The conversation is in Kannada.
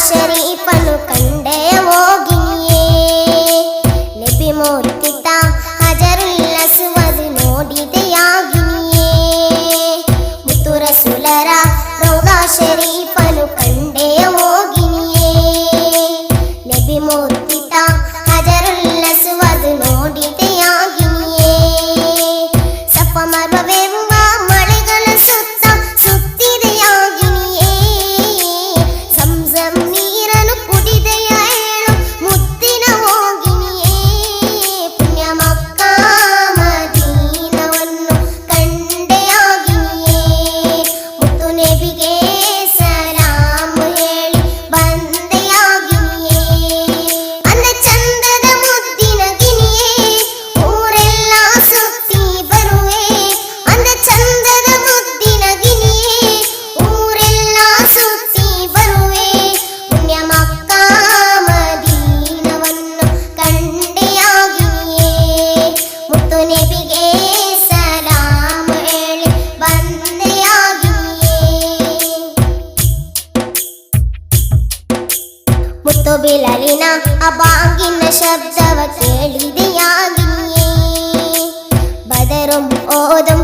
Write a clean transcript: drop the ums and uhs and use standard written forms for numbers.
ಶರೀಫನು ಕಂಡೆಯ ಹೋಗಿನಿಯೇ ನಬಿ ಮೂರ್ತಿತ ಹಜರುಲ್ ಅಸ್ವದ್ ನೋಡಿದೆಯಾಗಿನಿಯೇ ಮುತ್ತು ರಸೂಲರ ರೌದಾ ಶರೀಫನು ಕಂಡೆಯ ಹೋಗಿನಿಯೇ ನಬಿ ಮೂರ್ತಿತ ಹಜರುಲ್ ಅಸ್ವದ್ ನೋಡಿದೆಯಾಗಿನಿಯೇ ಸಫ ಮರ್ವವೆಂಬ ಮಳೆಗಳ ಸುತ್ತ ಸುತ್ತಿದೆಯಾಗಿನಿಯೇ ಸಂಸಂ ನೀರನ್ನು ಕುಡಿದೆಯ ಹೇಳು ಮುದ್ದಿನ ಹೋಗಿನಿಯೇ ಪುಣ್ಯ ಮಕ್ಕ ಮದೀನವನ್ನು ಕಂಡೆಯಾಗಿನಿಯೇ ಮುತ್ತು ನಬಿಗೆ ಸಲಾಮ್ ಹೇಳಿ ಬಂದೆಯಾಗಿನಿಯೇ ಅಂದ ಚಂದದ ಮುದ್ದಿನ ಗಿನಿಯೇ ಊರೆಲ್ಲ ಸುತ್ತಿ ಬರುವೆ ಅಂದ ಚಂದದ ಮುದ್ದಿನ ಗಿನಿಯೇ ಊರೆಲ್ಲ ಸುತ್ತಿ ಬರುವೆ ಪುಣ್ಯ ಮಕ್ಕ ಮದೀನವನ್ನು ಕಂಡೆಯಾಗಿನಿಯೇ ಮುತ್ತು ನಬಿಗೆ ಸಲಾಮ್ ಹೇಳಿ ಬಂದೆಯಾಗಿನಿಯೇ ಮುತ್ತು ಬಿಲಲಿನ ಅಬಾಂಗಿನ ಶಬ್ದವ ಕೇಳಿದೆಯಾಗಿನಿಯೇ ಬದರುಂ ಓದುಂ